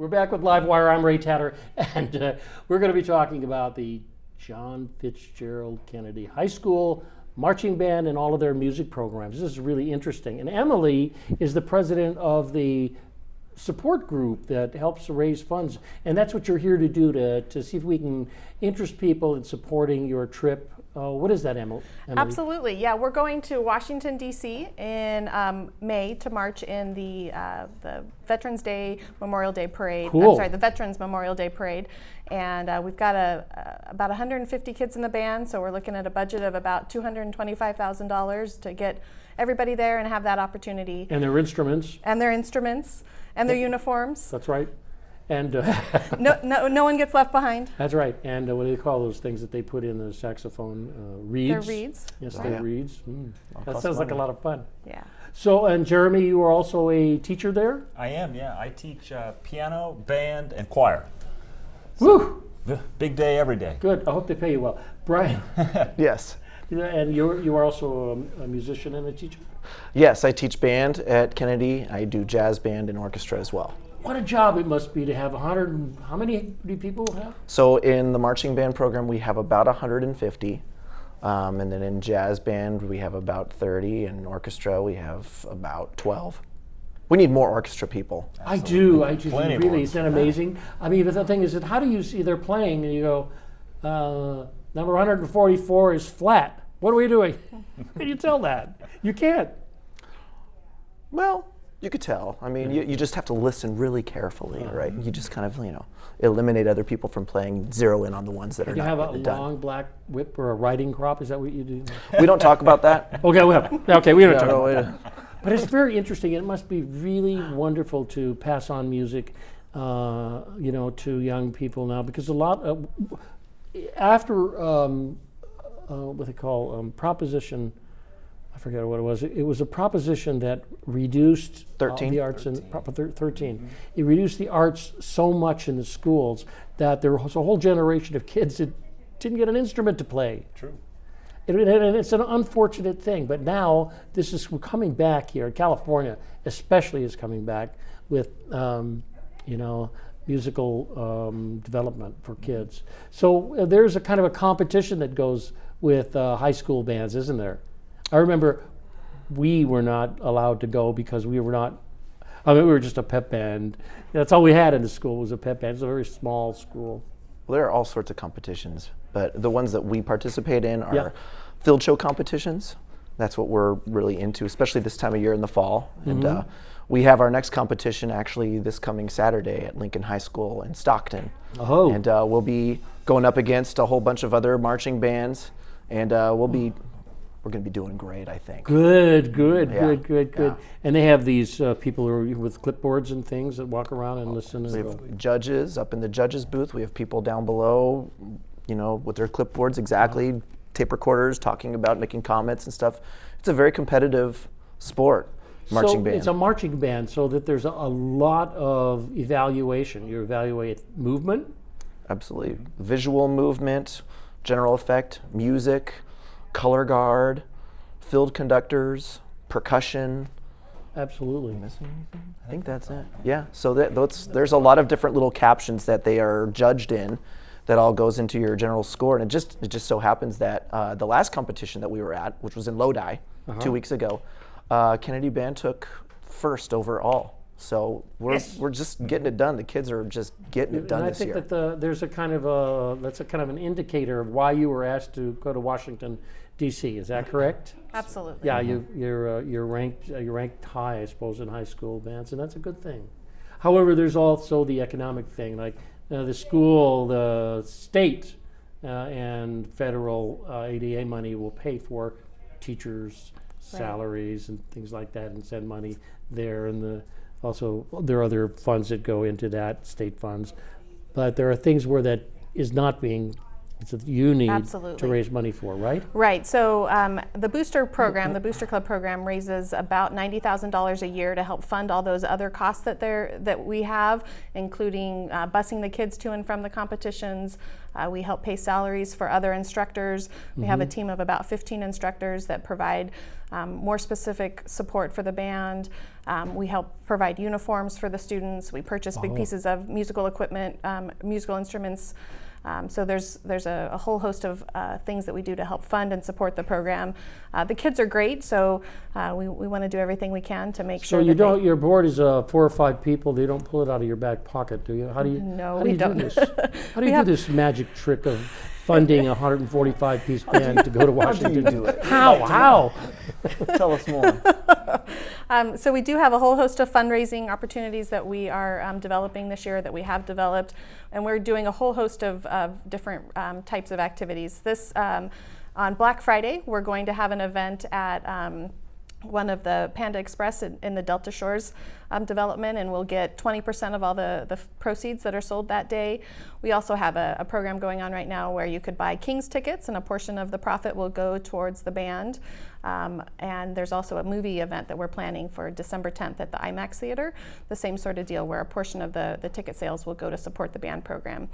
We're back with Livewire. I'm Ray Tatter, and we're going to be talking about the John Fitzgerald Kennedy High School marching band and all of their music programs. This is really interesting. And Emily is the president of the support group that helps raise funds. And that's what you're here to do, to see if we can interest people in supporting your trip. What is that, Emily? Absolutely, yeah. We're going to Washington, D.C. in May to march in the Veterans Day Memorial Day Parade. Cool. I'm sorry, the Veterans Memorial Day Parade. And we've got about 150 kids in the band, so we're looking at a budget of about $225,000 to get everybody there and have that opportunity. And their instruments. And their instruments. And their uniforms. That's right. And no one gets left behind. That's right. And what do they call those things that they put in the saxophone? Reeds? They're reeds. Yes, Right. they're reeds. That sounds like a lot of fun. Yeah. So, and Jeremy, you are also a teacher there? I am, yeah. I teach piano, band, and choir. Woo! Big day every day. Good. I hope they pay you well. Brian, Yes. and you are also a musician and a teacher? Yes, I teach band at Kennedy. I do jazz band and orchestra as well. What a job it must be to have 100, how many do people have? So in the marching band program, we have about 150. And then in jazz band, we have about 30. And in orchestra, we have about 12. We need more orchestra people. I do. Plenty Really, more. isn't that amazing? I mean, but the thing is that how do you see they're playing and you go, number 144 is flat. What are we doing? How can you tell that? You can't. Well, you could tell. I mean, you just have to listen really carefully, right? You just kind of, eliminate other people from playing, zero in on the ones that are You not have a really done. long black whip or a riding crop? Is that what you do? We don't talk about that. Okay, we don't talk No, about that. But it's very interesting. It must be really wonderful to pass on music, to young people now, because a lot of, after what they call Proposition, I forget what it was. It was a proposition that reduced 13? The arts in 13. Mm-hmm. It reduced the arts so much in the schools that there was a whole generation of kids that didn't get an instrument to play. True. And it's an unfortunate thing, but now we're coming back here. California especially is coming back with, musical development for kids. So there's a kind of a competition that goes with high school bands, isn't there? I remember we were not allowed to go because we were just a pep band. That's all we had in the school was a pep band. It's a very small school. Well, there are all sorts of competitions, but the ones that we participate in are field show competitions. That's what we're really into, especially this time of year in the fall. Mm-hmm. And we have our next competition actually this coming Saturday at Lincoln High School in Stockton. Oh. And we'll be going up against a whole bunch of other marching bands, and we're going to be doing great, I think. Good. Yeah. And they have these people who are with clipboards and things that walk around and listen. We have judges up in the judges booth. We have people down below, with their clipboards, exactly, tape recorders, talking about, making comments and stuff. It's a very competitive sport, marching band. It's a marching band, so that there's a lot of evaluation. You evaluate movement. Absolutely. Visual movement, general effect, music, color guard, field conductors, percussion. Absolutely. Missing anything? I think that's it. Yeah. So there's a lot of different little captions that they are judged in, that all goes into your general score. And it just so happens that the last competition that we were at, which was in Lodi 2 weeks ago, Kennedy Band took first overall. So we're just getting it done. The kids are just getting it done this year. And I think that there's a kind of an indicator of why you were asked to go to Washington, D.C. Is that correct? Absolutely. Yeah, you're ranked high, I suppose, in high school bands, and that's a good thing. However, there's also the economic thing, like the school, the state, and federal ADA money will pay for teachers' salaries and things like that, and send money there, and also there are other funds that go into that, state funds, but there are things where that is not being that you need to Absolutely. raise money for, right? Right. So the booster program, the Booster Club program, raises about $90,000 a year to help fund all those other costs that we have, including busing the kids to and from the competitions. We help pay salaries for other instructors. We have a team of about 15 instructors that provide more specific support for the band. We help provide uniforms for the students. We purchase big pieces of musical equipment, musical instruments. So there's a whole host of things that we do to help fund and support the program. The kids are great, so we want to do everything we can to make sure. So you that don't. Your board is 4 or 5 people. They don't pull it out of your back pocket, do you? How do you? No, how do we you don't. do this? How do you do this magic trick of funding a 145-piece band to go to Washington? How do you do it? How? Tell us more. So we do have a whole host of fundraising opportunities that we are developing this year, that we have developed, and we're doing a whole host of different types of activities. On Black Friday, we're going to have an event at one of the Panda Express in the Delta Shores development, and we'll get 20% of all the proceeds that are sold that day. We also have a program going on right now where you could buy King's tickets, and a portion of the profit will go towards the band. And there's also a movie event that we're planning for December 10th at the IMAX Theater, the same sort of deal where a portion of the ticket sales will go to support the band program.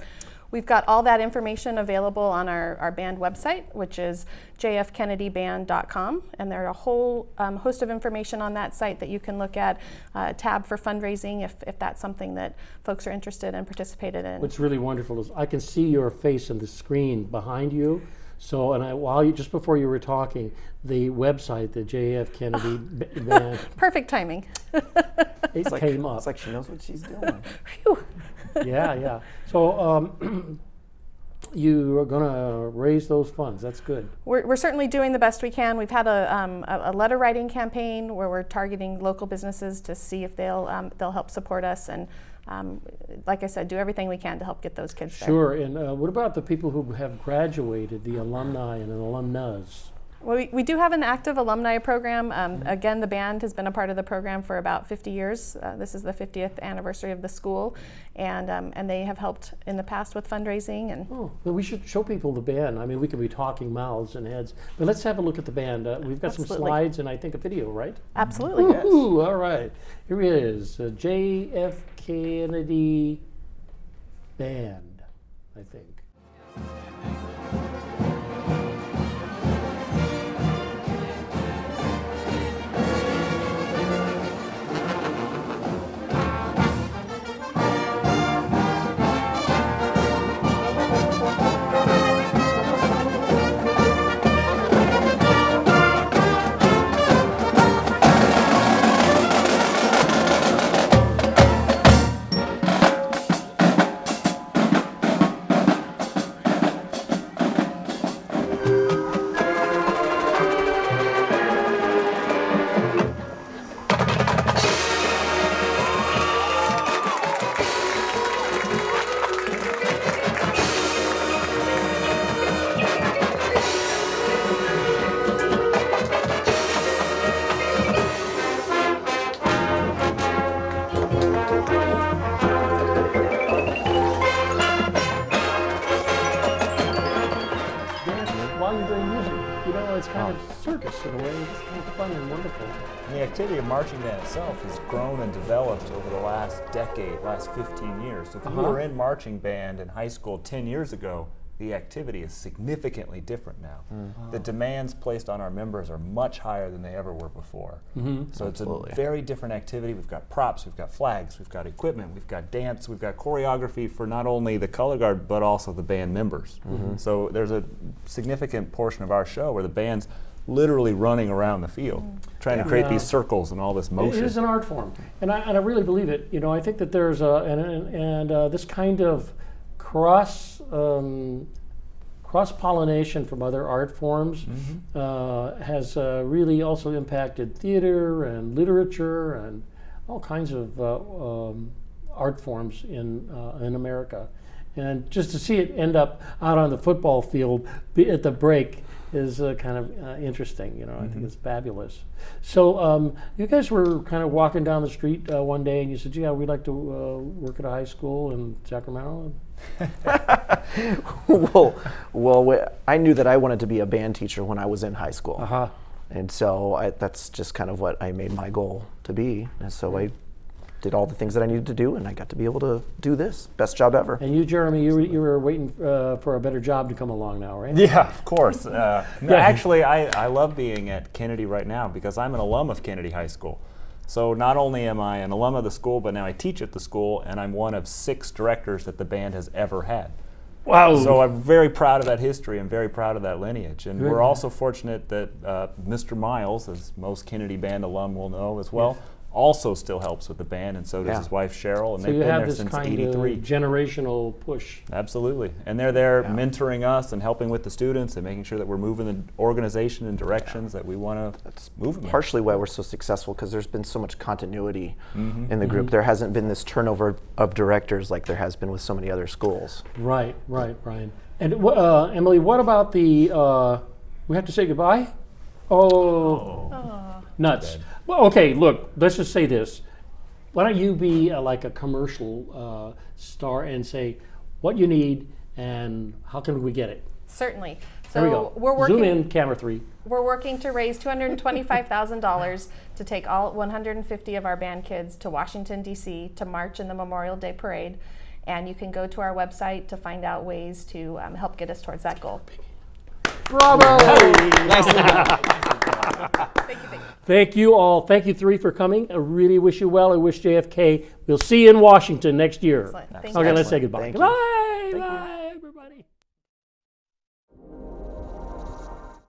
We've got all that information available on our band website, which is jfkennedyband.com, and there are a whole host of information on that site that you can look at, a tab for fundraising if that's something that folks are interested in, participated in. What's really wonderful is I can see your face on the screen behind you. So, and just before you were talking, the website, the JF Kennedy band, Perfect timing. it came up. It's like she knows what she's doing. Phew. Yeah. So you are going to raise those funds. That's good. We're certainly doing the best we can. We've had a letter writing campaign where we're targeting local businesses to see if they'll help support us, and like I said, do everything we can to help get those kids there. Sure. And what about the people who have graduated, the alumni and alumnus? Well, we do have an active alumni program. Again, the band has been a part of the program for about 50 years. This is the 50th anniversary of the school, and they have helped in the past with fundraising. And Oh, well, we should show people the band. I mean, we could be talking mouths and heads, but let's have a look at the band. We've got some Absolutely. slides and I think a video, right? absolutely. Ooh, all right. Here it is, JF Kennedy Band, I think. While you're doing music, it's kind of circus in a way. It's kind of fun and wonderful. And the activity of marching band itself has grown and developed over the last decade, last 15 years. So if you were in marching band in high school 10 years ago, the activity is significantly different now. The demands placed on our members are much higher than they ever were before. So it's Absolutely. a very different activity. We've got props, we've got flags, we've got equipment, we've got dance, we've got choreography for not only the color guard but also the band members. So there's a significant portion of our show where the band's literally running around the field, trying to create Yeah. these circles and all this motion. It is an art form, and I really believe it. I think that there's this kind of cross-pollination from other art forms has really also impacted theater and literature and all kinds of art forms in America. And just to see it end up out on the football field at the break is kind of interesting. I think it's fabulous. So you guys were kind of walking down the street one day and you said, "Yeah, we'd like to work at a high school in Sacramento." I knew that I wanted to be a band teacher when I was in high school. Uh-huh. And so that's just kind of what I made my goal to be. And so I did all the things that I needed to do, and I got to be able to do this. Best job ever. And you, Jeremy, you were waiting for a better job to come along now, right? Yeah, of course. No, actually, I love being at Kennedy right now because I'm an alum of Kennedy High School. So not only am I an alum of the school, but now I teach at the school, and I'm one of 6 directors that the band has ever had. Wow. So I'm very proud of that history. I'm very proud of that lineage. And Good. we're also fortunate that Mr. Miles, as most Kennedy Band alum will know as well, also still helps with the band, and so does his wife Cheryl, and So they've you been have there this since kind '83. of generational push. Absolutely. And they're there mentoring us and helping with the students and making sure that we're moving the organization in directions that we want to move them in. Partially why we're so successful, because there's been so much continuity in the group. There hasn't been this turnover of directors like there has been with so many other schools. Right, Brian. And Emily, what about the? We have to say goodbye. Oh. Nuts. Well, okay. Look, let's just say this. Why don't you be like a commercial star and say what you need and how can we get it? Certainly. There we So go. we're working. Zoom in, camera 3. We're working to raise $225,000 to take all 150 of our band kids to Washington, D.C. to march in the Memorial Day Parade. And you can go to our website to find out ways to help get us towards that goal. Bravo! Thank you. Thank you all. Thank you 3 for coming. I really wish you well. I wish JFK. We'll see you in Washington next year. Excellent. Thank Okay, you. let's say goodbye. Thank you. Goodbye. Bye.